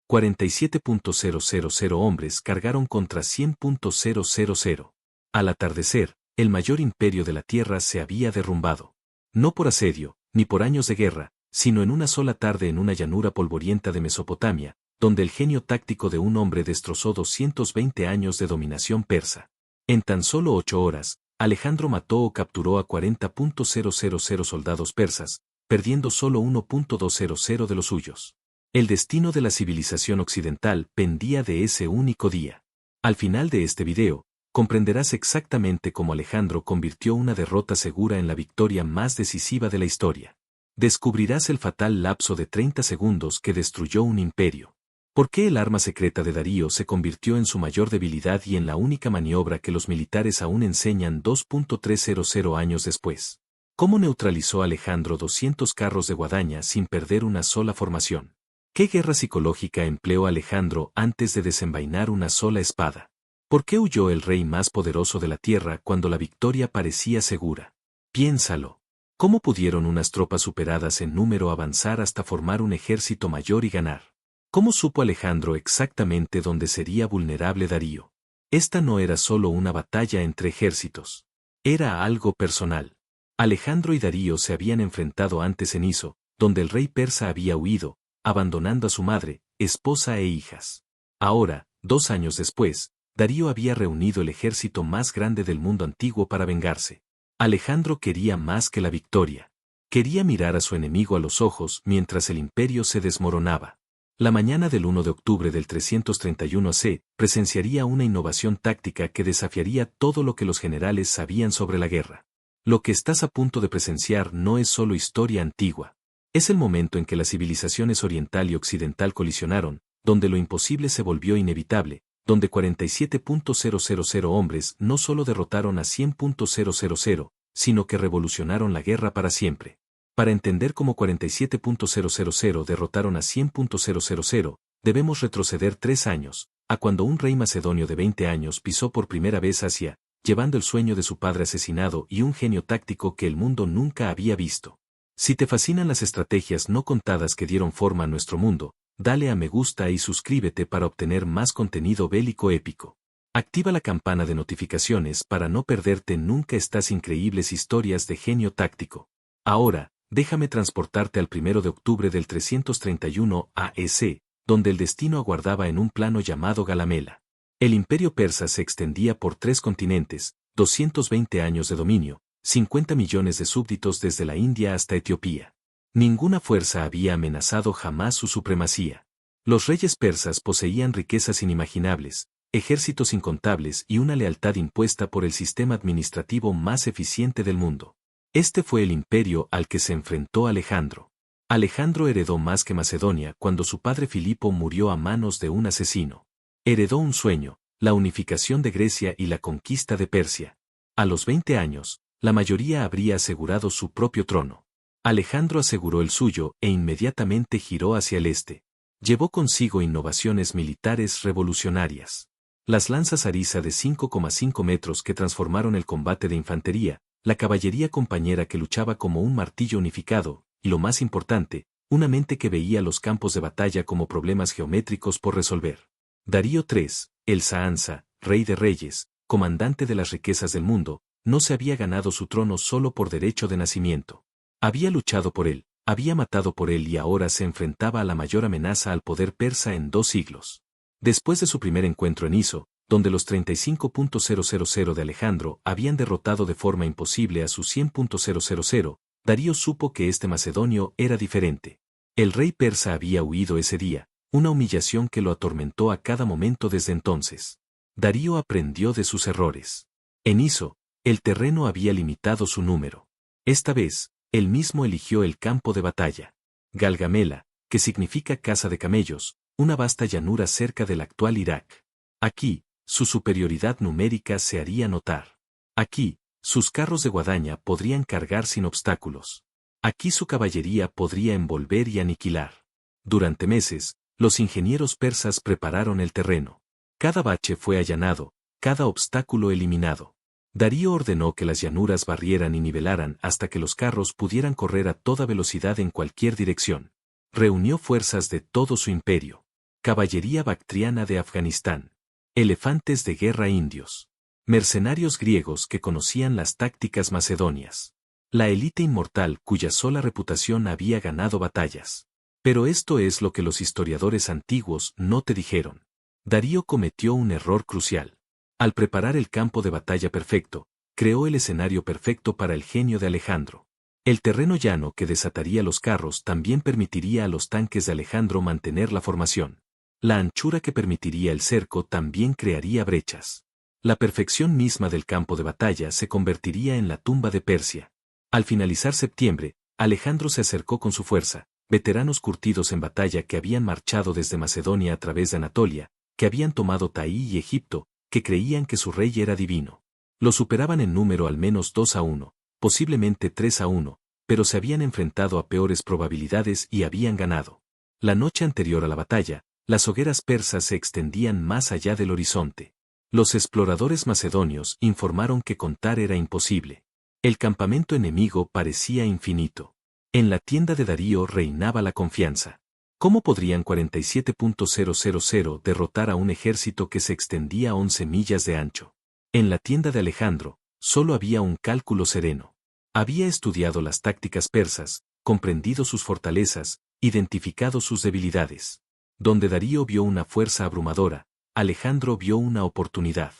47.000 hombres cargaron contra 100.000. Al atardecer, el mayor imperio de la tierra se había derrumbado. No por asedio, ni por años de guerra, sino en una sola tarde en una llanura polvorienta de Mesopotamia, donde el genio táctico de un hombre destrozó 220 años de dominación persa. En tan solo 8 horas, Alejandro mató o capturó a 40.000 soldados persas, perdiendo solo 1.200 de los suyos. El destino de la civilización occidental pendía de ese único día. Al final de este video, comprenderás exactamente cómo Alejandro convirtió una derrota segura en la victoria más decisiva de la historia. Descubrirás el fatal lapso de 30 segundos que destruyó un imperio. ¿Por qué el arma secreta de Darío se convirtió en su mayor debilidad y en la única maniobra que los militares aún enseñan 2.300 años después? ¿Cómo neutralizó Alejandro 200 carros de guadaña sin perder una sola formación? ¿Qué guerra psicológica empleó Alejandro antes de desenvainar una sola espada? ¿Por qué huyó el rey más poderoso de la tierra cuando la victoria parecía segura? Piénsalo. ¿Cómo pudieron unas tropas superadas en número avanzar hasta formar un ejército mayor y ganar? ¿Cómo supo Alejandro exactamente dónde sería vulnerable Darío? Esta no era solo una batalla entre ejércitos. Era algo personal. Alejandro y Darío se habían enfrentado antes en Iso, donde el rey persa había huido, abandonando a su madre, esposa e hijas. Ahora, 2 años después, Darío había reunido el ejército más grande del mundo antiguo para vengarse. Alejandro quería más que la victoria. Quería mirar a su enemigo a los ojos mientras el imperio se desmoronaba. La mañana del 1 de octubre del 331 AC, presenciaría una innovación táctica que desafiaría todo lo que los generales sabían sobre la guerra. Lo que estás a punto de presenciar no es solo historia antigua. Es el momento en que las civilizaciones oriental y occidental colisionaron, donde lo imposible se volvió inevitable, donde 47.000 hombres no solo derrotaron a 100.000, sino que revolucionaron la guerra para siempre. Para entender cómo 47.000 derrotaron a 100.000, debemos retroceder 3 años, a cuando un rey macedonio de 20 años pisó por primera vez Asia, llevando el sueño de su padre asesinado y un genio táctico que el mundo nunca había visto. Si te fascinan las estrategias no contadas que dieron forma a nuestro mundo, dale a me gusta y suscríbete para obtener más contenido bélico épico. Activa la campana de notificaciones para no perderte nunca estas increíbles historias de genio táctico. Ahora, déjame transportarte al 1 de octubre del 331 AEC, donde el destino aguardaba en un plano llamado Galamela. El imperio persa se extendía por 3 continentes, 220 años de dominio, 50 millones de súbditos desde la India hasta Etiopía. Ninguna fuerza había amenazado jamás su supremacía. Los reyes persas poseían riquezas inimaginables, ejércitos incontables y una lealtad impuesta por el sistema administrativo más eficiente del mundo. Este fue el imperio al que se enfrentó Alejandro. Alejandro heredó más que Macedonia cuando su padre Filipo murió a manos de un asesino. Heredó un sueño, la unificación de Grecia y la conquista de Persia. A los 20 años, la mayoría habría asegurado su propio trono. Alejandro aseguró el suyo e inmediatamente giró hacia el este. Llevó consigo innovaciones militares revolucionarias. Las lanzas Arisa de 5,5 metros que transformaron el combate de infantería, la caballería compañera que luchaba como un martillo unificado, y lo más importante, una mente que veía los campos de batalla como problemas geométricos por resolver. Darío III, el Saansa, rey de reyes, comandante de las riquezas del mundo, no se había ganado su trono solo por derecho de nacimiento. Había luchado por él, había matado por él y ahora se enfrentaba a la mayor amenaza al poder persa en 2 siglos. Después de su primer encuentro en Iso, donde los 35.000 de Alejandro habían derrotado de forma imposible a sus 100.000, Darío supo que este macedonio era diferente. El rey persa había huido ese día, una humillación que lo atormentó a cada momento desde entonces. Darío aprendió de sus errores. En Iso, el terreno había limitado su número. Esta vez, él mismo eligió el campo de batalla. Galgamela, que significa casa de camellos, una vasta llanura cerca del actual Irak. Aquí, su superioridad numérica se haría notar. Aquí, sus carros de guadaña podrían cargar sin obstáculos. Aquí su caballería podría envolver y aniquilar. Durante meses, los ingenieros persas prepararon el terreno. Cada bache fue allanado, cada obstáculo eliminado. Darío ordenó que las llanuras barrieran y nivelaran hasta que los carros pudieran correr a toda velocidad en cualquier dirección. Reunió fuerzas de todo su imperio. Caballería bactriana de Afganistán. Elefantes de guerra indios. Mercenarios griegos que conocían las tácticas macedonias. La élite inmortal cuya sola reputación había ganado batallas. Pero esto es lo que los historiadores antiguos no te dijeron. Darío cometió un error crucial. Al preparar el campo de batalla perfecto, creó el escenario perfecto para el genio de Alejandro. El terreno llano que desataría los carros también permitiría a los tanques de Alejandro mantener la formación. La anchura que permitiría el cerco también crearía brechas. La perfección misma del campo de batalla se convertiría en la tumba de Persia. Al finalizar septiembre, Alejandro se acercó con su fuerza, veteranos curtidos en batalla que habían marchado desde Macedonia a través de Anatolia, que habían tomado Taí y Egipto, que creían que su rey era divino. Lo superaban en número al menos 2-1, posiblemente 3-1, pero se habían enfrentado a peores probabilidades y habían ganado. La noche anterior a la batalla, las hogueras persas se extendían más allá del horizonte. Los exploradores macedonios informaron que contar era imposible. El campamento enemigo parecía infinito. En la tienda de Darío reinaba la confianza. ¿Cómo podrían 47.000 derrotar a un ejército que se extendía 11 millas de ancho? En la tienda de Alejandro, solo había un cálculo sereno. Había estudiado las tácticas persas, comprendido sus fortalezas, identificado sus debilidades. Donde Darío vio una fuerza abrumadora, Alejandro vio una oportunidad.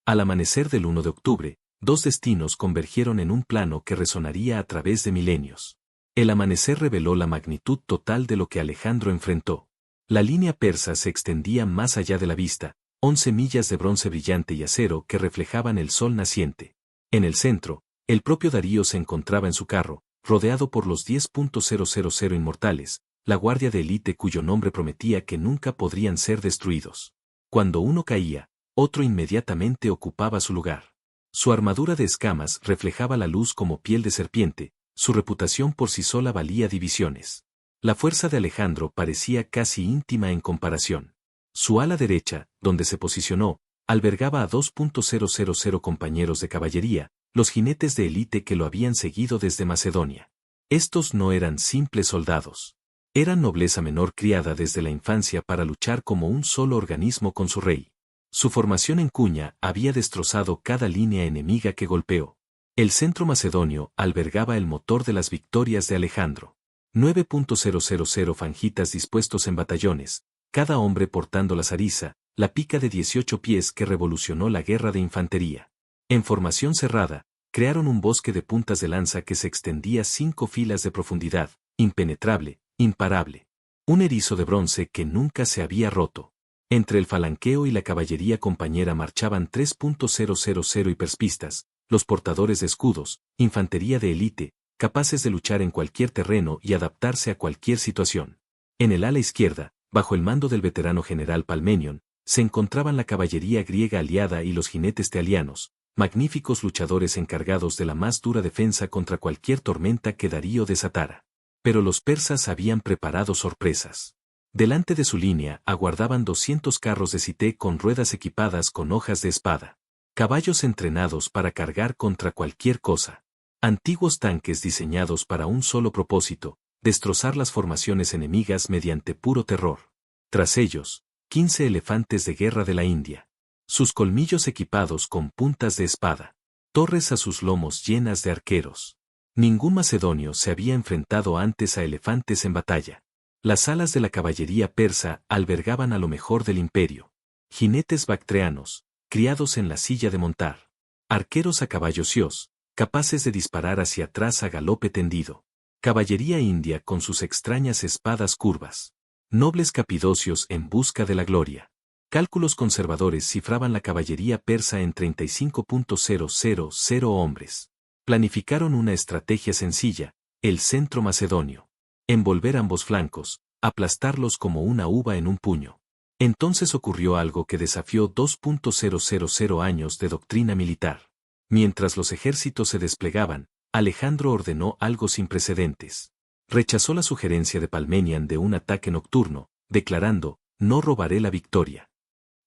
Al amanecer del 1 de octubre, dos destinos convergieron en un plano que resonaría a través de milenios. El amanecer reveló la magnitud total de lo que Alejandro enfrentó. La línea persa se extendía más allá de la vista, 11 millas de bronce brillante y acero que reflejaban el sol naciente. En el centro, el propio Darío se encontraba en su carro, rodeado por los 10.000 inmortales, la guardia de élite cuyo nombre prometía que nunca podrían ser destruidos. Cuando uno caía, otro inmediatamente ocupaba su lugar. Su armadura de escamas reflejaba la luz como piel de serpiente, su reputación por sí sola valía divisiones. La fuerza de Alejandro parecía casi íntima en comparación. Su ala derecha, donde se posicionó, albergaba a 2.000 compañeros de caballería, los jinetes de élite que lo habían seguido desde Macedonia. Estos no eran simples soldados. Eran nobleza menor criada desde la infancia para luchar como un solo organismo con su rey. Su formación en cuña había destrozado cada línea enemiga que golpeó. El centro macedonio albergaba el motor de las victorias de Alejandro. 9.000 fanjitas dispuestos en batallones, cada hombre portando la zariza, la pica de 18 pies que revolucionó la guerra de infantería. En formación cerrada, crearon un bosque de puntas de lanza que se extendía 5 filas de profundidad, impenetrable, imparable. Un erizo de bronce que nunca se había roto. Entre el falanqueo y la caballería compañera marchaban 3.000 hiperspistas, los portadores de escudos, infantería de élite, capaces de luchar en cualquier terreno y adaptarse a cualquier situación. En el ala izquierda, bajo el mando del veterano general Palmenion, se encontraban la caballería griega aliada y los jinetes tealianos, magníficos luchadores encargados de la más dura defensa contra cualquier tormenta que Darío desatara. Pero los persas habían preparado sorpresas. Delante de su línea aguardaban 200 carros de cité con ruedas equipadas con hojas de espada. Caballos entrenados para cargar contra cualquier cosa. Antiguos tanques diseñados para un solo propósito, destrozar las formaciones enemigas mediante puro terror. Tras ellos, 15 elefantes de guerra de la India. Sus colmillos equipados con puntas de espada. Torres a sus lomos llenas de arqueros. Ningún macedonio se había enfrentado antes a elefantes en batalla. Las alas de la caballería persa albergaban a lo mejor del imperio. Jinetes bactrianos, criados en la silla de montar. Arqueros a caballo sios, capaces de disparar hacia atrás a galope tendido. Caballería india con sus extrañas espadas curvas. Nobles capidocios en busca de la gloria. Cálculos conservadores cifraban la caballería persa en 35.000 hombres. Planificaron una estrategia sencilla, el centro macedonio. Envolver ambos flancos, aplastarlos como una uva en un puño. Entonces ocurrió algo que desafió 2.000 años de doctrina militar. Mientras los ejércitos se desplegaban, Alejandro ordenó algo sin precedentes. Rechazó la sugerencia de Palmenian de un ataque nocturno, declarando, no robaré la victoria.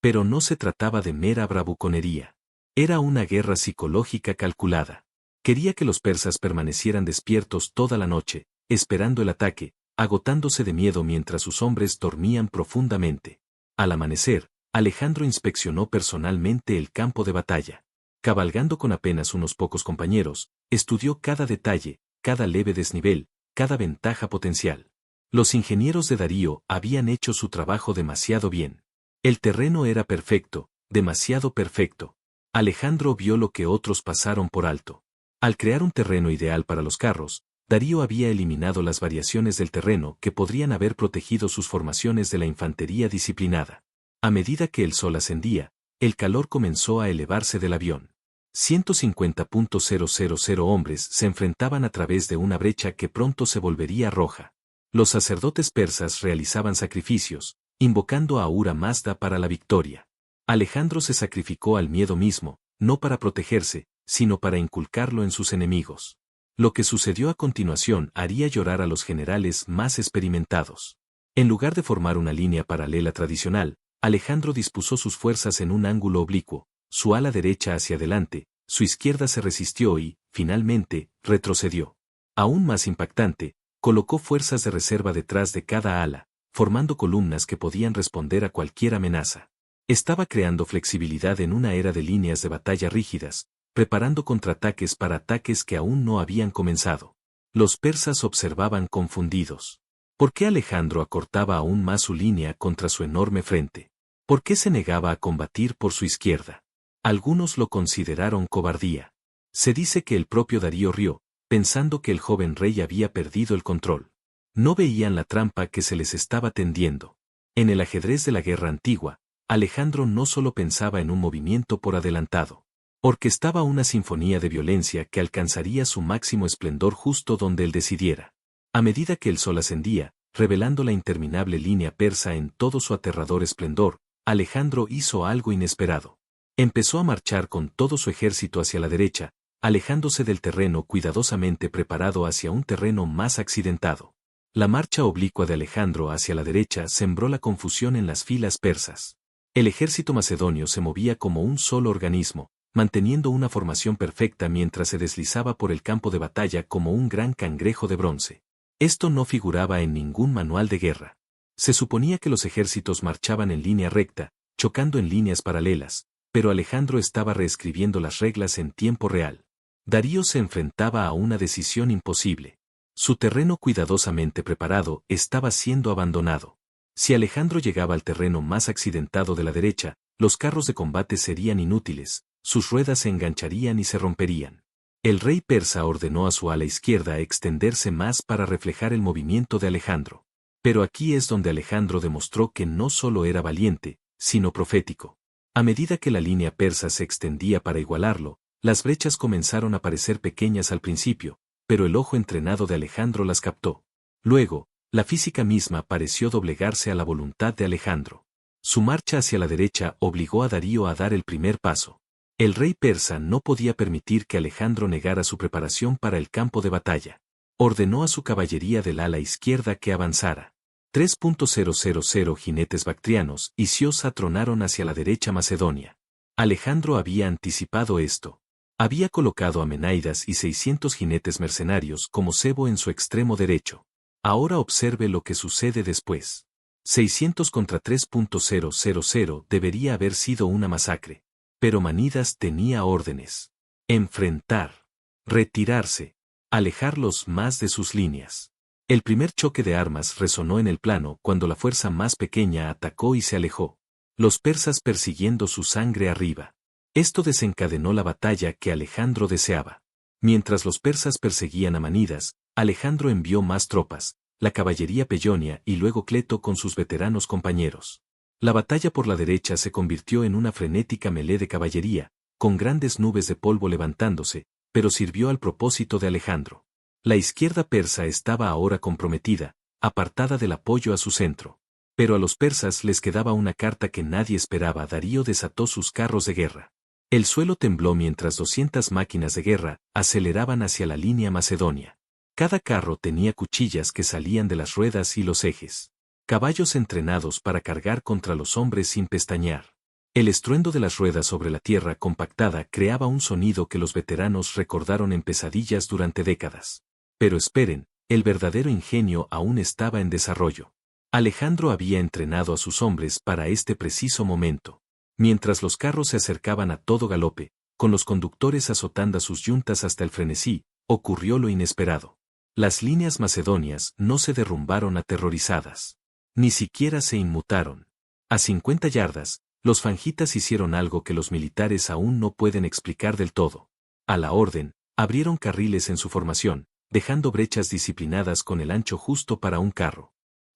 Pero no se trataba de mera bravuconería. Era una guerra psicológica calculada. Quería que los persas permanecieran despiertos toda la noche, esperando el ataque, agotándose de miedo mientras sus hombres dormían profundamente. Al amanecer, Alejandro inspeccionó personalmente el campo de batalla. Cabalgando con apenas unos pocos compañeros, estudió cada detalle, cada leve desnivel, cada ventaja potencial. Los ingenieros de Darío habían hecho su trabajo demasiado bien. El terreno era perfecto, demasiado perfecto. Alejandro vio lo que otros pasaron por alto. Al crear un terreno ideal para los carros, Darío había eliminado las variaciones del terreno que podrían haber protegido sus formaciones de la infantería disciplinada. A medida que el sol ascendía, el calor comenzó a elevarse del avión. 150.000 hombres se enfrentaban a través de una brecha que pronto se volvería roja. Los sacerdotes persas realizaban sacrificios, invocando a Ahura Mazda para la victoria. Alejandro se sacrificó al miedo mismo, no para protegerse, sino para inculcarlo en sus enemigos. Lo que sucedió a continuación haría llorar a los generales más experimentados. En lugar de formar una línea paralela tradicional, Alejandro dispuso sus fuerzas en un ángulo oblicuo, su ala derecha hacia adelante, su izquierda se resistió y, finalmente, retrocedió. Aún más impactante, colocó fuerzas de reserva detrás de cada ala, formando columnas que podían responder a cualquier amenaza. Estaba creando flexibilidad en una era de líneas de batalla rígidas, preparando contraataques para ataques que aún no habían comenzado. Los persas observaban confundidos. ¿Por qué Alejandro acortaba aún más su línea contra su enorme frente? ¿Por qué se negaba a combatir por su izquierda? Algunos lo consideraron cobardía. Se dice que el propio Darío rió, pensando que el joven rey había perdido el control. No veían la trampa que se les estaba tendiendo. En el ajedrez de la guerra antigua, Alejandro no solo pensaba en un movimiento por adelantado. Orquestaba una sinfonía de violencia que alcanzaría su máximo esplendor justo donde él decidiera. A medida que el sol ascendía, revelando la interminable línea persa en todo su aterrador esplendor, Alejandro hizo algo inesperado. Empezó a marchar con todo su ejército hacia la derecha, alejándose del terreno cuidadosamente preparado hacia un terreno más accidentado. La marcha oblicua de Alejandro hacia la derecha sembró la confusión en las filas persas. El ejército macedonio se movía como un solo organismo, manteniendo una formación perfecta mientras se deslizaba por el campo de batalla como un gran cangrejo de bronce. Esto no figuraba en ningún manual de guerra. Se suponía que los ejércitos marchaban en línea recta, chocando en líneas paralelas, pero Alejandro estaba reescribiendo las reglas en tiempo real. Darío se enfrentaba a una decisión imposible. Su terreno cuidadosamente preparado estaba siendo abandonado. Si Alejandro llegaba al terreno más accidentado de la derecha, los carros de combate serían inútiles, sus ruedas se engancharían y se romperían. El rey persa ordenó a su ala izquierda extenderse más para reflejar el movimiento de Alejandro. Pero aquí es donde Alejandro demostró que no solo era valiente, sino profético. A medida que la línea persa se extendía para igualarlo, las brechas comenzaron a parecer pequeñas al principio, pero el ojo entrenado de Alejandro las captó. Luego, la física misma pareció doblegarse a la voluntad de Alejandro. Su marcha hacia la derecha obligó a Darío a dar el primer paso. El rey persa no podía permitir que Alejandro negara su preparación para el campo de batalla. Ordenó a su caballería del ala izquierda que avanzara. 3.000 jinetes bactrianos y sios atronaron hacia la derecha Macedonia. Alejandro había anticipado esto. Había colocado a Menáidas y 600 jinetes mercenarios como cebo en su extremo derecho. Ahora observe lo que sucede después. 600 contra 3.000 debería haber sido una masacre. Pero Manidas tenía órdenes. Enfrentar. Retirarse. Alejarlos más de sus líneas. El primer choque de armas resonó en el plano cuando la fuerza más pequeña atacó y se alejó. Los persas persiguiendo su sangre arriba. Esto desencadenó la batalla que Alejandro deseaba. Mientras los persas perseguían a Manidas, Alejandro envió más tropas, la caballería Peyonia y luego Cleto con sus veteranos compañeros. La batalla por la derecha se convirtió en una frenética melé de caballería, con grandes nubes de polvo levantándose, pero sirvió al propósito de Alejandro. La izquierda persa estaba ahora comprometida, apartada del apoyo a su centro. Pero a los persas les quedaba una carta que nadie esperaba. Darío desató sus carros de guerra. El suelo tembló mientras 200 máquinas de guerra aceleraban hacia la línea macedonia. Cada carro tenía cuchillas que salían de las ruedas y los ejes. Caballos entrenados para cargar contra los hombres sin pestañear. El estruendo de las ruedas sobre la tierra compactada creaba un sonido que los veteranos recordaron en pesadillas durante décadas. Pero esperen, el verdadero ingenio aún estaba en desarrollo. Alejandro había entrenado a sus hombres para este preciso momento. Mientras los carros se acercaban a todo galope, con los conductores azotando a sus yuntas hasta el frenesí, ocurrió lo inesperado. Las líneas macedonias no se derrumbaron aterrorizadas. Ni siquiera se inmutaron. A 50 yardas, los fangitas hicieron algo que los militares aún no pueden explicar del todo. A la orden, abrieron carriles en su formación, dejando brechas disciplinadas con el ancho justo para un carro.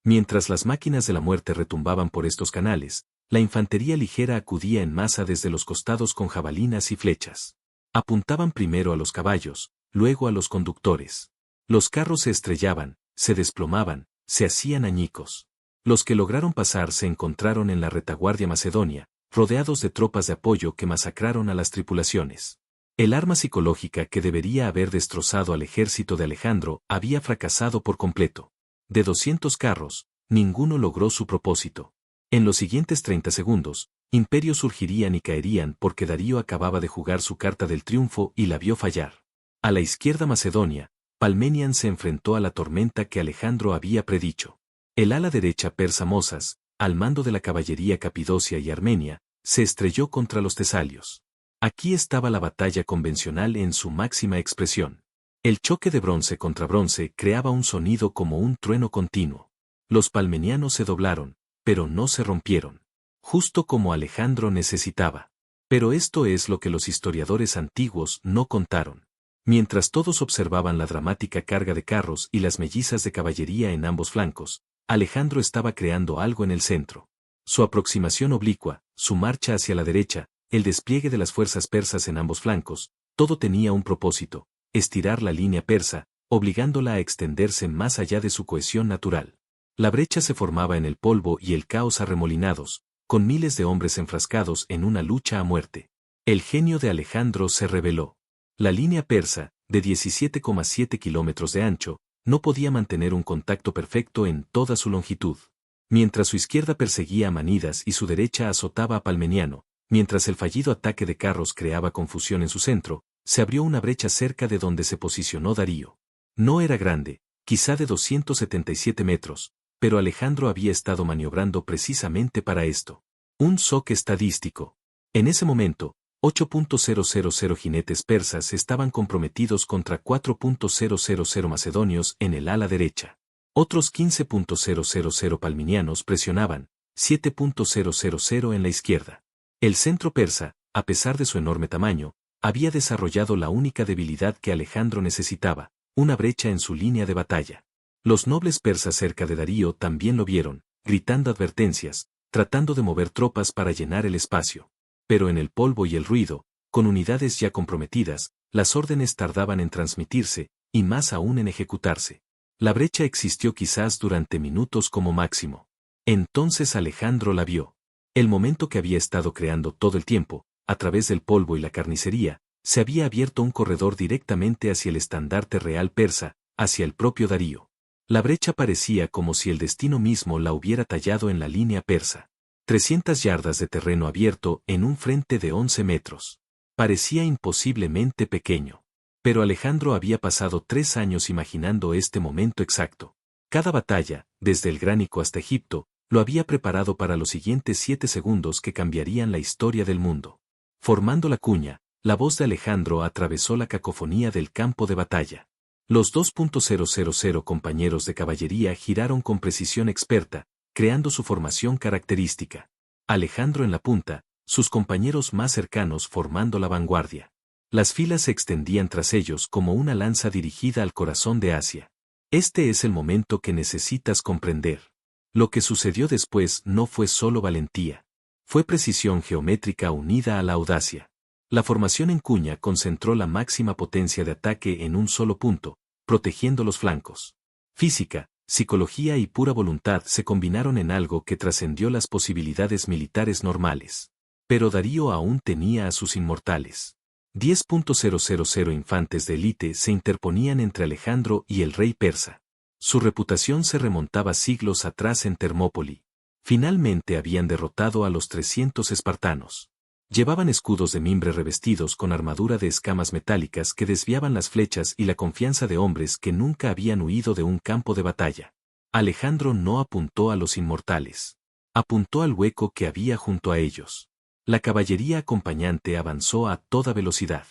Mientras las máquinas de la muerte retumbaban por estos canales, la infantería ligera acudía en masa desde los costados con jabalinas y flechas. Apuntaban primero a los caballos, luego a los conductores. Los carros se estrellaban, se desplomaban, se hacían añicos. Los que lograron pasar se encontraron en la retaguardia macedonia, rodeados de tropas de apoyo que masacraron a las tripulaciones. El arma psicológica que debería haber destrozado al ejército de Alejandro había fracasado por completo. De 200 carros, ninguno logró su propósito. En los siguientes 30 segundos, imperios surgirían y caerían porque Darío acababa de jugar su carta del triunfo y la vio fallar. A la izquierda Macedonia, Palmenian se enfrentó a la tormenta que Alejandro había predicho. El ala derecha persa Mosas, al mando de la caballería Capidocia y Armenia, se estrelló contra los tesalios. Aquí estaba la batalla convencional en su máxima expresión. El choque de bronce contra bronce creaba un sonido como un trueno continuo. Los palmenianos se doblaron, pero no se rompieron. Justo como Alejandro necesitaba. Pero esto es lo que los historiadores antiguos no contaron. Mientras todos observaban la dramática carga de carros y las mellizas de caballería en ambos flancos, Alejandro estaba creando algo en el centro. Su aproximación oblicua, su marcha hacia la derecha, el despliegue de las fuerzas persas en ambos flancos, todo tenía un propósito: estirar la línea persa, obligándola a extenderse más allá de su cohesión natural. La brecha se formaba en el polvo y el caos arremolinados, con miles de hombres enfrascados en una lucha a muerte. El genio de Alejandro se reveló. La línea persa, de 17,7 kilómetros de ancho, no podía mantener un contacto perfecto en toda su longitud. Mientras su izquierda perseguía a Manidas y su derecha azotaba a Palmeniano, mientras el fallido ataque de carros creaba confusión en su centro, se abrió una brecha cerca de donde se posicionó Darío. No era grande, quizá de 277 metros, pero Alejandro había estado maniobrando precisamente para esto. Un shock estadístico. En ese momento, 8.000 jinetes persas estaban comprometidos contra 4.000 macedonios en el ala derecha. Otros 15.000 palminianos presionaban, 7.000 en la izquierda. El centro persa, a pesar de su enorme tamaño, había desarrollado la única debilidad que Alejandro necesitaba: una brecha en su línea de batalla. Los nobles persas cerca de Darío también lo vieron, gritando advertencias, tratando de mover tropas para llenar el espacio. Pero en el polvo y el ruido, con unidades ya comprometidas, las órdenes tardaban en transmitirse, y más aún en ejecutarse. La brecha existió quizás durante minutos como máximo. Entonces Alejandro la vio. El momento que había estado creando todo el tiempo, a través del polvo y la carnicería, se había abierto un corredor directamente hacia el estandarte real persa, hacia el propio Darío. La brecha parecía como si el destino mismo la hubiera tallado en la línea persa. 300 yardas de terreno abierto en un frente de 11 metros. Parecía imposiblemente pequeño. Pero Alejandro había pasado 3 años imaginando este momento exacto. Cada batalla, desde el Gránico hasta Egipto, lo había preparado para los siguientes 7 segundos que cambiarían la historia del mundo. Formando la cuña, la voz de Alejandro atravesó la cacofonía del campo de batalla. Los 2.000 compañeros de caballería giraron con precisión experta, creando su formación característica. Alejandro en la punta, sus compañeros más cercanos formando la vanguardia. Las filas se extendían tras ellos como una lanza dirigida al corazón de Asia. Este es el momento que necesitas comprender. Lo que sucedió después no fue solo valentía. Fue precisión geométrica unida a la audacia. La formación en cuña concentró la máxima potencia de ataque en un solo punto, protegiendo los flancos. Física, psicología y pura voluntad se combinaron en algo que trascendió las posibilidades militares normales. Pero Darío aún tenía a sus inmortales. 10.000 infantes de élite se interponían entre Alejandro y el rey persa. Su reputación se remontaba siglos atrás en Termópoli. Finalmente habían derrotado a los 300 espartanos. Llevaban escudos de mimbre revestidos con armadura de escamas metálicas que desviaban las flechas y la confianza de hombres que nunca habían huido de un campo de batalla. Alejandro no apuntó a los inmortales. Apuntó al hueco que había junto a ellos. La caballería acompañante avanzó a toda velocidad.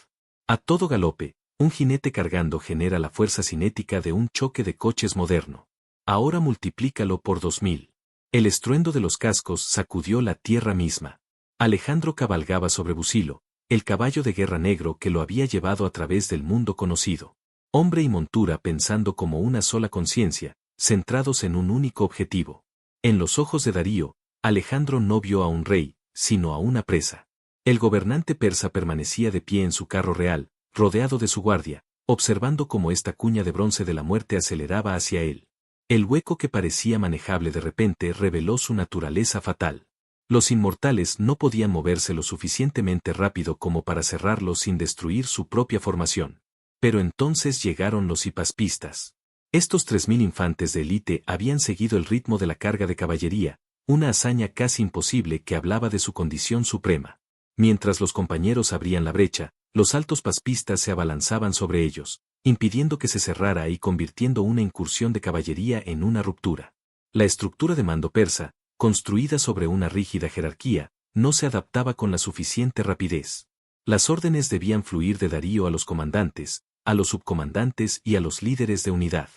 A todo galope, un jinete cargando genera la fuerza cinética de un choque de coches moderno. Ahora multiplícalo por 2000. El estruendo de los cascos sacudió la tierra misma. Alejandro cabalgaba sobre Busilo, el caballo de guerra negro que lo había llevado a través del mundo conocido. Hombre y montura pensando como una sola conciencia, centrados en un único objetivo. En los ojos de Darío, Alejandro no vio a un rey, sino a una presa. El gobernante persa permanecía de pie en su carro real, rodeado de su guardia, observando cómo esta cuña de bronce de la muerte aceleraba hacia él. El hueco que parecía manejable de repente reveló su naturaleza fatal. Los inmortales no podían moverse lo suficientemente rápido como para cerrarlo sin destruir su propia formación. Pero entonces llegaron los hipaspistas. Estos 3000 infantes de élite habían seguido el ritmo de la carga de caballería, una hazaña casi imposible que hablaba de su condición suprema. Mientras los compañeros abrían la brecha, los altos paspistas se abalanzaban sobre ellos, impidiendo que se cerrara y convirtiendo una incursión de caballería en una ruptura. La estructura de mando persa, construida sobre una rígida jerarquía, no se adaptaba con la suficiente rapidez. Las órdenes debían fluir de Darío a los comandantes, a los subcomandantes y a los líderes de unidad.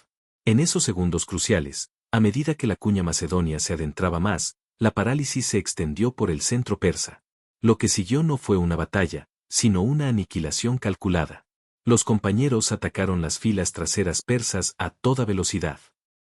En esos segundos cruciales, a medida que la cuña macedonia se adentraba más, la parálisis se extendió por el centro persa. Lo que siguió no fue una batalla, sino una aniquilación calculada. Los compañeros atacaron las filas traseras persas a toda velocidad.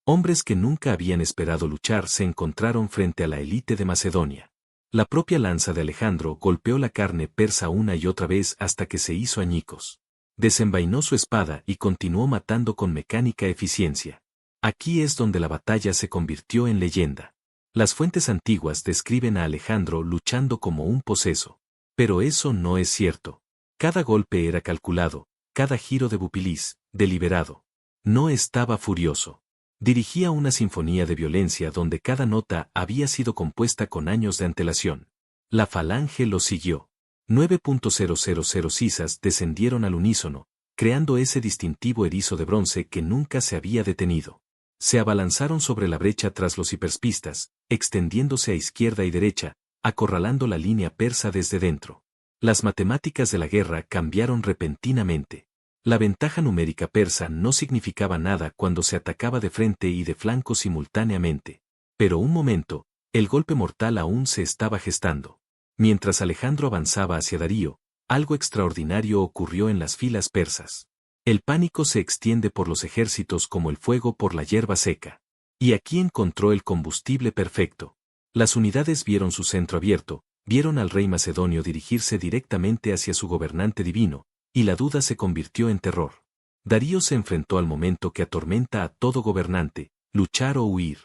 Hombres que nunca habían esperado luchar se encontraron frente a la élite de Macedonia. La propia lanza de Alejandro golpeó la carne persa una y otra vez hasta que se hizo añicos. Desenvainó su espada y continuó matando con mecánica eficiencia. Aquí es donde la batalla se convirtió en leyenda. Las fuentes antiguas describen a Alejandro luchando como un poseso. Pero eso no es cierto. Cada golpe era calculado, cada giro de bupilis, deliberado. No estaba furioso. Dirigía una sinfonía de violencia donde cada nota había sido compuesta con años de antelación. La falange lo siguió. 9.000 cisas descendieron al unísono, creando ese distintivo erizo de bronce que nunca se había detenido. Se abalanzaron sobre la brecha tras los hiperspistas, extendiéndose a izquierda y derecha, acorralando la línea persa desde dentro. Las matemáticas de la guerra cambiaron repentinamente. La ventaja numérica persa no significaba nada cuando se atacaba de frente y de flanco simultáneamente. Pero un momento, el golpe mortal aún se estaba gestando. Mientras Alejandro avanzaba hacia Darío, algo extraordinario ocurrió en las filas persas. El pánico se extiende por los ejércitos como el fuego por la hierba seca. Y aquí encontró el combustible perfecto. Las unidades vieron su centro abierto, vieron al rey macedonio dirigirse directamente hacia su gobernante divino, y la duda se convirtió en terror. Darío se enfrentó al momento que atormenta a todo gobernante, luchar o huir.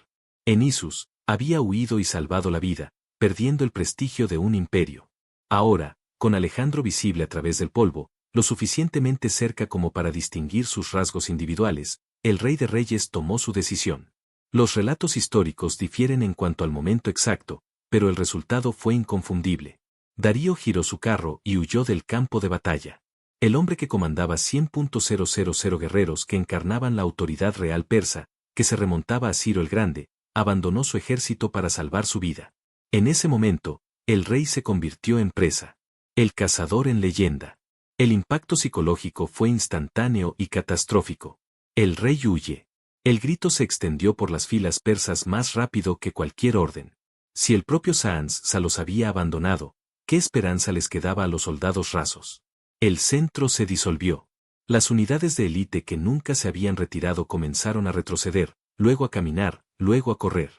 En Isus, había huido y salvado la vida, perdiendo el prestigio de un imperio. Ahora, con Alejandro visible a través del polvo, lo suficientemente cerca como para distinguir sus rasgos individuales, el rey de reyes tomó su decisión. Los relatos históricos difieren en cuanto al momento exacto, pero el resultado fue inconfundible. Darío giró su carro y huyó del campo de batalla. El hombre que comandaba 100.000 guerreros que encarnaban la autoridad real persa, que se remontaba a Ciro el Grande, abandonó su ejército para salvar su vida. En ese momento, el rey se convirtió en presa. El cazador en leyenda. El impacto psicológico fue instantáneo y catastrófico. El rey huye. El grito se extendió por las filas persas más rápido que cualquier orden. Si el propio Saansa los había abandonado, ¿qué esperanza les quedaba a los soldados rasos? El centro se disolvió. Las unidades de élite que nunca se habían retirado comenzaron a retroceder, luego a caminar, luego a correr.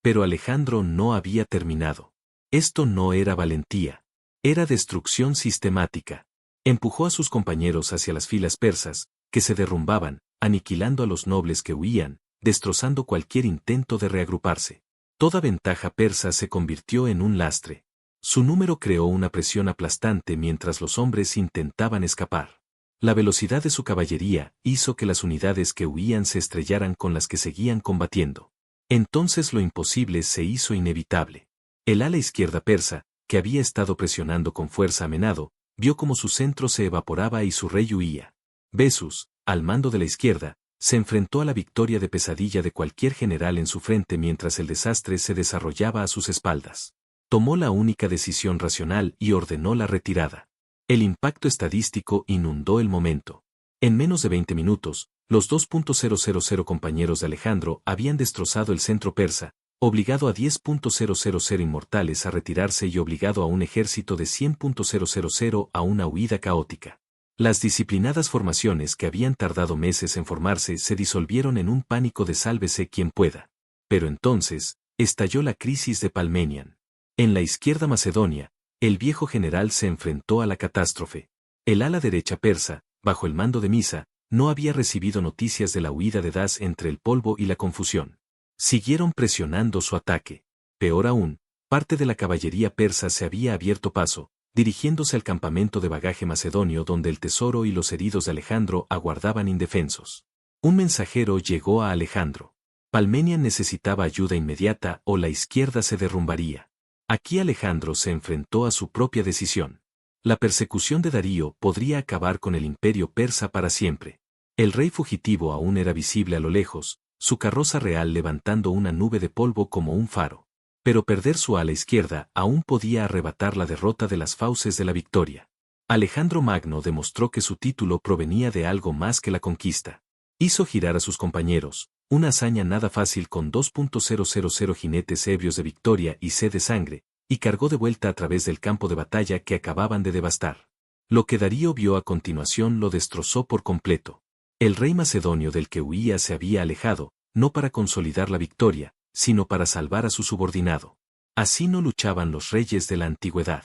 Pero Alejandro no había terminado. Esto no era valentía. Era destrucción sistemática. Empujó a sus compañeros hacia las filas persas, que se derrumbaban, aniquilando a los nobles que huían, destrozando cualquier intento de reagruparse. Toda ventaja persa se convirtió en un lastre. Su número creó una presión aplastante mientras los hombres intentaban escapar. La velocidad de su caballería hizo que las unidades que huían se estrellaran con las que seguían combatiendo. Entonces lo imposible se hizo inevitable. El ala izquierda persa, que había estado presionando con fuerza a Menado, vio como su centro se evaporaba y su rey huía. Bessus, al mando de la izquierda, se enfrentó a la victoria de pesadilla de cualquier general en su frente mientras el desastre se desarrollaba a sus espaldas. Tomó la única decisión racional y ordenó la retirada. El impacto estadístico inundó el momento. En menos de 20 minutos, los 2.000 compañeros de Alejandro habían destrozado el centro persa, obligado a 10.000 inmortales a retirarse y obligado a un ejército de 100.000 a una huida caótica. Las disciplinadas formaciones que habían tardado meses en formarse se disolvieron en un pánico de sálvese quien pueda. Pero entonces, estalló la crisis de Palmenian. En la izquierda macedonia, el viejo general se enfrentó a la catástrofe. El ala derecha persa, bajo el mando de Misa, no había recibido noticias de la huida de Das entre el polvo y la confusión. Siguieron presionando su ataque. Peor aún, parte de la caballería persa se había abierto paso, dirigiéndose al campamento de bagaje macedonio donde el tesoro y los heridos de Alejandro aguardaban indefensos. Un mensajero llegó a Alejandro. Palmenian necesitaba ayuda inmediata o la izquierda se derrumbaría. Aquí Alejandro se enfrentó a su propia decisión. La persecución de Darío podría acabar con el imperio persa para siempre. El rey fugitivo aún era visible a lo lejos, su carroza real levantando una nube de polvo como un faro. Pero perder su ala izquierda aún podía arrebatar la derrota de las fauces de la victoria. Alejandro Magno demostró que su título provenía de algo más que la conquista. Hizo girar a sus compañeros, una hazaña nada fácil con 2.000 jinetes ebrios de victoria y sed de sangre, y cargó de vuelta a través del campo de batalla que acababan de devastar. Lo que Darío vio a continuación lo destrozó por completo. El rey macedonio del que huía se había alejado, no para consolidar la victoria, sino para salvar a su subordinado. Así no luchaban los reyes de la antigüedad.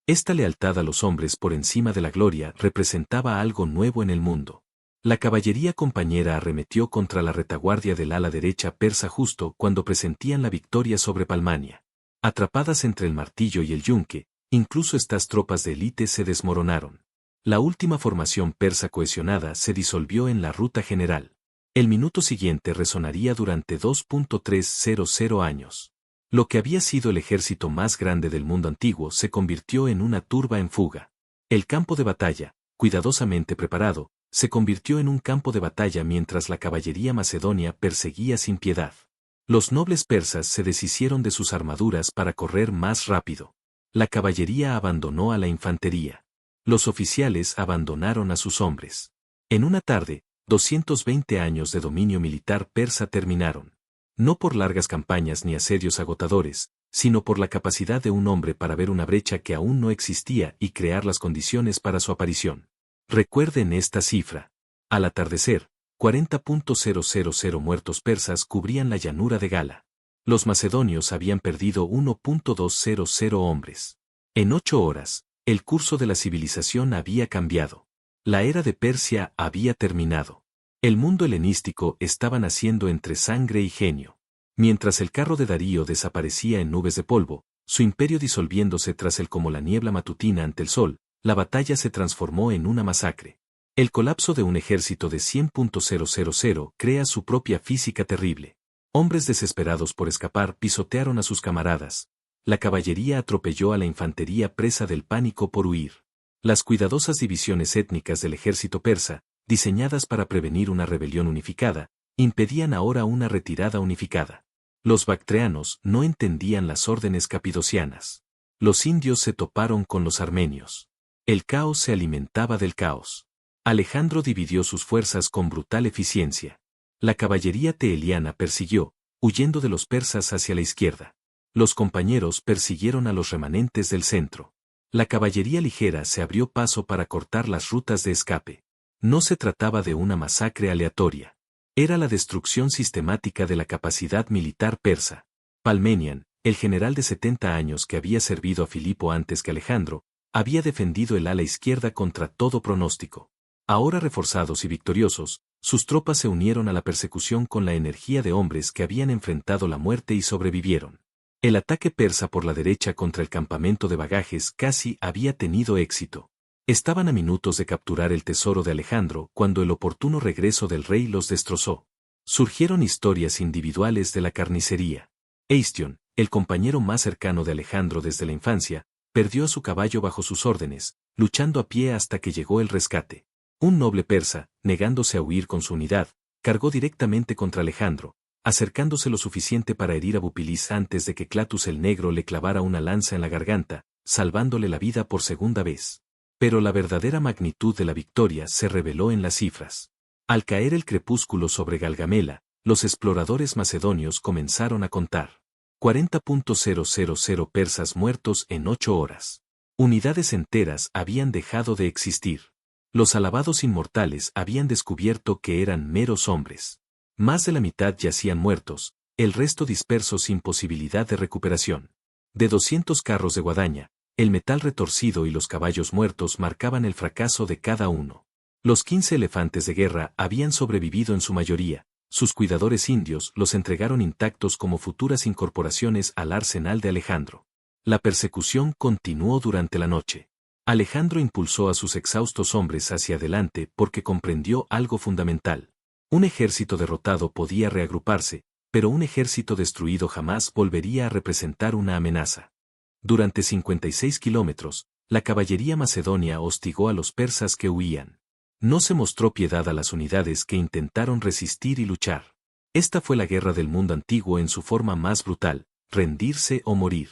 Esta lealtad a los hombres por encima de la gloria representaba algo nuevo en el mundo. La caballería compañera arremetió contra la retaguardia del ala derecha persa justo cuando presentían la victoria sobre Palmania. Atrapadas entre el martillo y el yunque, incluso estas tropas de élite se desmoronaron. La última formación persa cohesionada se disolvió en la ruta general. El minuto siguiente resonaría durante 2.300 años. Lo que había sido el ejército más grande del mundo antiguo se convirtió en una turba en fuga. El campo de batalla, cuidadosamente preparado, se convirtió en un campo de batalla mientras la caballería macedonia perseguía sin piedad. Los nobles persas se deshicieron de sus armaduras para correr más rápido. La caballería abandonó a la infantería. Los oficiales abandonaron a sus hombres. En una tarde, 220 años de dominio militar persa terminaron. No por largas campañas ni asedios agotadores, sino por la capacidad de un hombre para ver una brecha que aún no existía y crear las condiciones para su aparición. Recuerden esta cifra. Al atardecer, 40.000 muertos persas cubrían la llanura de Gala. Los macedonios habían perdido 1.200 hombres. En 8 horas, el curso de la civilización había cambiado. La era de Persia había terminado. El mundo helenístico estaba naciendo entre sangre y genio. Mientras el carro de Darío desaparecía en nubes de polvo, su imperio disolviéndose tras él como la niebla matutina ante el sol, la batalla se transformó en una masacre. El colapso de un ejército de 100.000 crea su propia física terrible. Hombres desesperados por escapar pisotearon a sus camaradas. La caballería atropelló a la infantería presa del pánico por huir. Las cuidadosas divisiones étnicas del ejército persa, diseñadas para prevenir una rebelión unificada, impedían ahora una retirada unificada. Los bactrianos no entendían las órdenes capidocianas. Los indios se toparon con los armenios. El caos se alimentaba del caos. Alejandro dividió sus fuerzas con brutal eficiencia. La caballería teeliana persiguió, huyendo de los persas hacia la izquierda. Los compañeros persiguieron a los remanentes del centro. La caballería ligera se abrió paso para cortar las rutas de escape. No se trataba de una masacre aleatoria. Era la destrucción sistemática de la capacidad militar persa. Palmenian, el general de 70 años que había servido a Filipo antes que Alejandro, había defendido el ala izquierda contra todo pronóstico. Ahora reforzados y victoriosos, sus tropas se unieron a la persecución con la energía de hombres que habían enfrentado la muerte y sobrevivieron. El ataque persa por la derecha contra el campamento de bagajes casi había tenido éxito. Estaban a minutos de capturar el tesoro de Alejandro cuando el oportuno regreso del rey los destrozó. Surgieron historias individuales de la carnicería. Eistion, el compañero más cercano de Alejandro desde la infancia, perdió a su caballo bajo sus órdenes, luchando a pie hasta que llegó el rescate. Un noble persa, negándose a huir con su unidad, cargó directamente contra Alejandro, acercándose lo suficiente para herir a Bupilis antes de que Clatus el Negro le clavara una lanza en la garganta, salvándole la vida por segunda vez. Pero la verdadera magnitud de la victoria se reveló en las cifras. Al caer el crepúsculo sobre Galgamela, los exploradores macedonios comenzaron a contar. 40.000 persas muertos en 8 horas. Unidades enteras habían dejado de existir. Los alabados inmortales habían descubierto que eran meros hombres. Más de la mitad yacían muertos, el resto dispersos sin posibilidad de recuperación. De 200 carros de guadaña, el metal retorcido y los caballos muertos marcaban el fracaso de cada uno. Los 15 elefantes de guerra habían sobrevivido en su mayoría, sus cuidadores indios los entregaron intactos como futuras incorporaciones al arsenal de Alejandro. La persecución continuó durante la noche. Alejandro impulsó a sus exhaustos hombres hacia adelante porque comprendió algo fundamental. Un ejército derrotado podía reagruparse, pero un ejército destruido jamás volvería a representar una amenaza. Durante 56 kilómetros, la caballería macedonia hostigó a los persas que huían. No se mostró piedad a las unidades que intentaron resistir y luchar. Esta fue la guerra del mundo antiguo en su forma más brutal, rendirse o morir.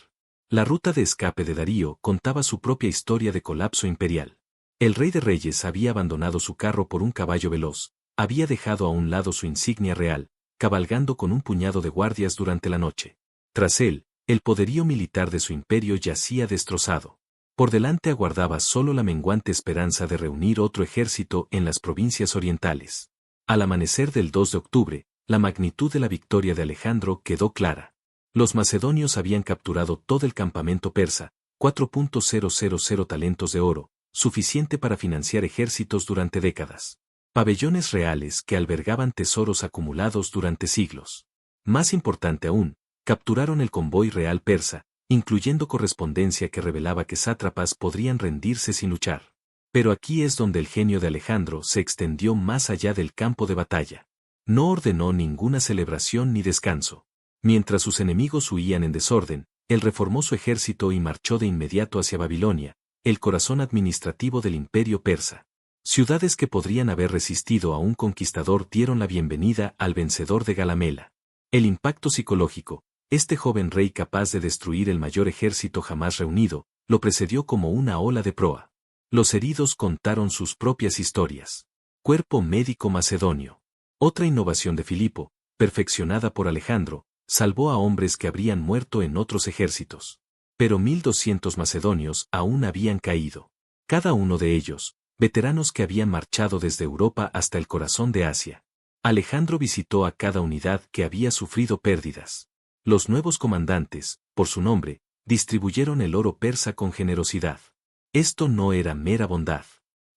La ruta de escape de Darío contaba su propia historia de colapso imperial. El rey de reyes había abandonado su carro por un caballo veloz, había dejado a un lado su insignia real, cabalgando con un puñado de guardias durante la noche. Tras él, el poderío militar de su imperio yacía destrozado. Por delante aguardaba solo la menguante esperanza de reunir otro ejército en las provincias orientales. Al amanecer del 2 de octubre, la magnitud de la victoria de Alejandro quedó clara. Los macedonios habían capturado todo el campamento persa, 4.000 talentos de oro, suficiente para financiar ejércitos durante décadas. Pabellones reales que albergaban tesoros acumulados durante siglos. Más importante aún, capturaron el convoy real persa, incluyendo correspondencia que revelaba que sátrapas podrían rendirse sin luchar. Pero aquí es donde el genio de Alejandro se extendió más allá del campo de batalla. No ordenó ninguna celebración ni descanso. Mientras sus enemigos huían en desorden, él reformó su ejército y marchó de inmediato hacia Babilonia, el corazón administrativo del imperio persa. Ciudades que podrían haber resistido a un conquistador dieron la bienvenida al vencedor de Galamela. El impacto psicológico, este joven rey capaz de destruir el mayor ejército jamás reunido, lo precedió como una ola de proa. Los heridos contaron sus propias historias. Cuerpo médico macedonio. Otra innovación de Filipo, perfeccionada por Alejandro, salvó a hombres que habrían muerto en otros ejércitos. Pero 1.200 macedonios aún habían caído. Cada uno de ellos, veteranos que habían marchado desde Europa hasta el corazón de Asia. Alejandro visitó a cada unidad que había sufrido pérdidas. Los nuevos comandantes, por su nombre, distribuyeron el oro persa con generosidad. Esto no era mera bondad.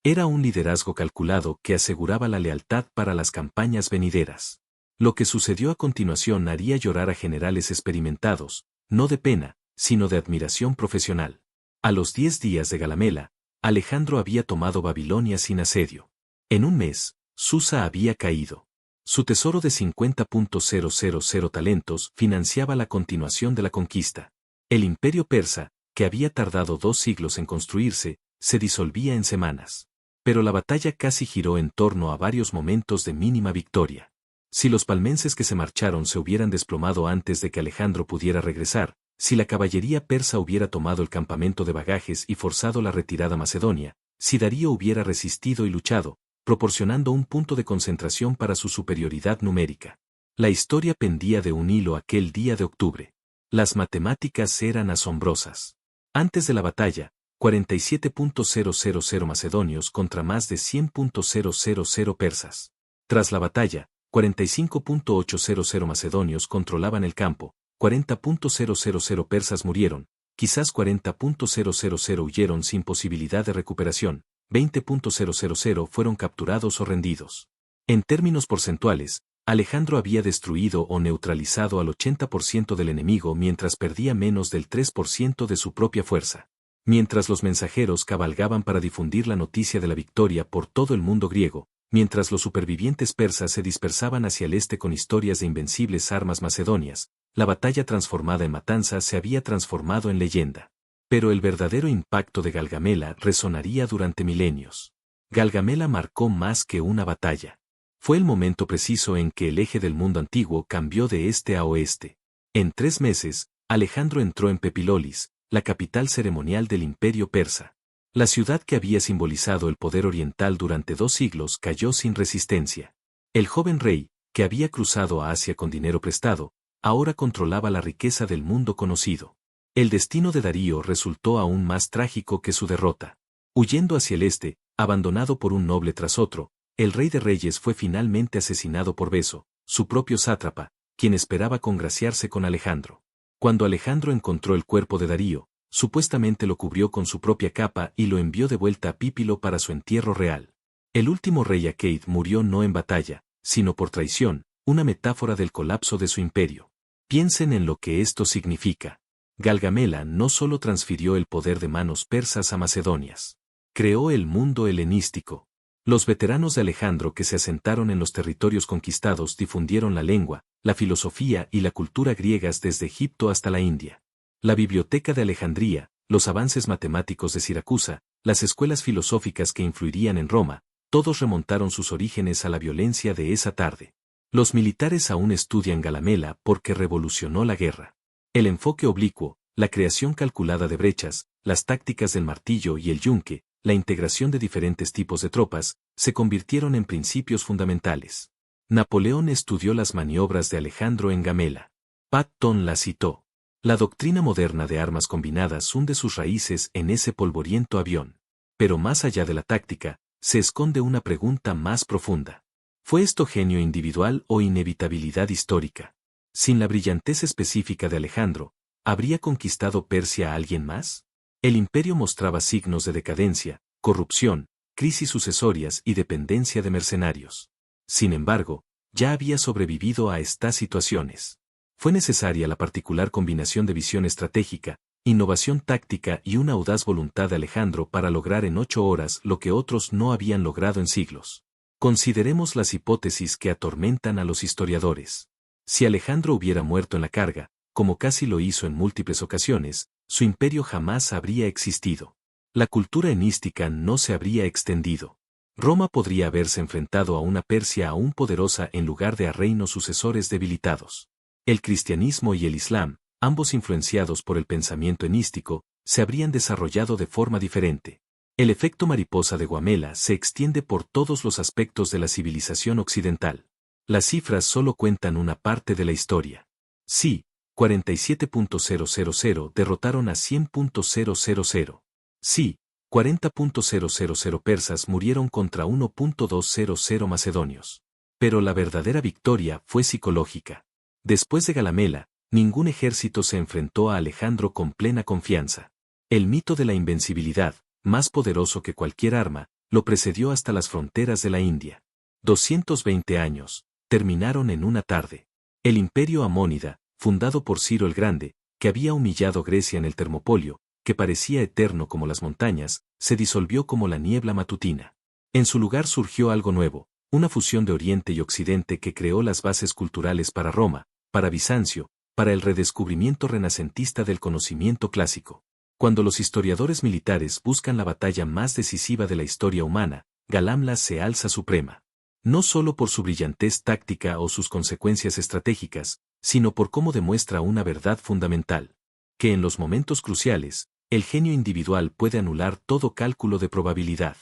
Era un liderazgo calculado que aseguraba la lealtad para las campañas venideras. Lo que sucedió a continuación haría llorar a generales experimentados, no de pena, sino de admiración profesional. A los 10 días de Galamela, Alejandro había tomado Babilonia sin asedio. En un mes, Susa había caído. Su tesoro de 50.000 talentos financiaba la continuación de la conquista. El imperio persa, que había tardado 2 siglos en construirse, se disolvía en semanas. Pero la batalla casi giró en torno a varios momentos de mínima victoria. Si los palmenses que se marcharon se hubieran desplomado antes de que Alejandro pudiera regresar, si la caballería persa hubiera tomado el campamento de bagajes y forzado la retirada macedonia, si Darío hubiera resistido y luchado, proporcionando un punto de concentración para su superioridad numérica. La historia pendía de un hilo aquel día de octubre. Las matemáticas eran asombrosas. Antes de la batalla, 47.000 macedonios contra más de 100.000 persas. Tras la batalla, 45.800 macedonios controlaban el campo, 40.000 persas murieron, quizás 40.000 huyeron sin posibilidad de recuperación, 20.000 fueron capturados o rendidos. En términos porcentuales, Alejandro había destruido o neutralizado al 80% del enemigo mientras perdía menos del 3% de su propia fuerza. Mientras los mensajeros cabalgaban para difundir la noticia de la victoria por todo el mundo griego, mientras los supervivientes persas se dispersaban hacia el este con historias de invencibles armas macedonias, la batalla transformada en matanza se había transformado en leyenda. Pero el verdadero impacto de Galgamela resonaría durante milenios. Galgamela marcó más que una batalla. Fue el momento preciso en que el eje del mundo antiguo cambió de este a oeste. En 3 meses, Alejandro entró en Pepilólis, la capital ceremonial del imperio persa. La ciudad que había simbolizado el poder oriental durante 2 siglos cayó sin resistencia. El joven rey, que había cruzado a Asia con dinero prestado, ahora controlaba la riqueza del mundo conocido. El destino de Darío resultó aún más trágico que su derrota. Huyendo hacia el este, abandonado por un noble tras otro, el rey de reyes fue finalmente asesinado por Beso, su propio sátrapa, quien esperaba congraciarse con Alejandro. Cuando Alejandro encontró el cuerpo de Darío, supuestamente lo cubrió con su propia capa y lo envió de vuelta a Pípilo para su entierro real. El último rey Akeid murió no en batalla, sino por traición, una metáfora del colapso de su imperio. Piensen en lo que esto significa. Galgamela no solo transfirió el poder de manos persas a macedonias. Creó el mundo helenístico. Los veteranos de Alejandro que se asentaron en los territorios conquistados difundieron la lengua, la filosofía y la cultura griegas desde Egipto hasta la India. La biblioteca de Alejandría, los avances matemáticos de Siracusa, las escuelas filosóficas que influirían en Roma, todos remontaron sus orígenes a la violencia de esa tarde. Los militares aún estudian Galamela porque revolucionó la guerra. El enfoque oblicuo, la creación calculada de brechas, las tácticas del martillo y el yunque, la integración de diferentes tipos de tropas, se convirtieron en principios fundamentales. Napoleón estudió las maniobras de Alejandro en Gamela. Patton la citó. La doctrina moderna de armas combinadas hunde sus raíces en ese polvoriento avión. Pero más allá de la táctica, se esconde una pregunta más profunda. ¿Fue esto genio individual o inevitabilidad histórica? Sin la brillantez específica de Alejandro, ¿habría conquistado Persia a alguien más? El imperio mostraba signos de decadencia, corrupción, crisis sucesorias y dependencia de mercenarios. Sin embargo, ya había sobrevivido a estas situaciones. Fue necesaria la particular combinación de visión estratégica, innovación táctica y una audaz voluntad de Alejandro para lograr en 8 horas lo que otros no habían logrado en siglos. Consideremos las hipótesis que atormentan a los historiadores. Si Alejandro hubiera muerto en la carga, como casi lo hizo en múltiples ocasiones, su imperio jamás habría existido. La cultura helenística no se habría extendido. Roma podría haberse enfrentado a una Persia aún poderosa en lugar de a reinos sucesores debilitados. El cristianismo y el islam, ambos influenciados por el pensamiento helenístico, se habrían desarrollado de forma diferente. El efecto mariposa de Gamela se extiende por todos los aspectos de la civilización occidental. Las cifras solo cuentan una parte de la historia. Sí, 47.000 derrotaron a 100.000. Sí, 40.000 persas murieron contra 1.200 macedonios. Pero la verdadera victoria fue psicológica. Después de Galamela, ningún ejército se enfrentó a Alejandro con plena confianza. El mito de la invencibilidad, más poderoso que cualquier arma, lo precedió hasta las fronteras de la India. 220 años, terminaron en una tarde. El imperio amónida, fundado por Ciro el Grande, que había humillado Grecia en el Termopolio, que parecía eterno como las montañas, se disolvió como la niebla matutina. En su lugar surgió algo nuevo, una fusión de Oriente y Occidente que creó las bases culturales para Roma, para Bizancio, para el redescubrimiento renacentista del conocimiento clásico. Cuando los historiadores militares buscan la batalla más decisiva de la historia humana, Galamla se alza suprema. No solo por su brillantez táctica o sus consecuencias estratégicas, sino por cómo demuestra una verdad fundamental. Que en los momentos cruciales, el genio individual puede anular todo cálculo de probabilidad.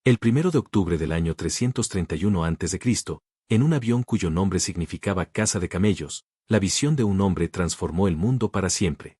El 1 de octubre del año 331 a.C., en un avión cuyo nombre significaba casa de camellos, la visión de un hombre transformó el mundo para siempre.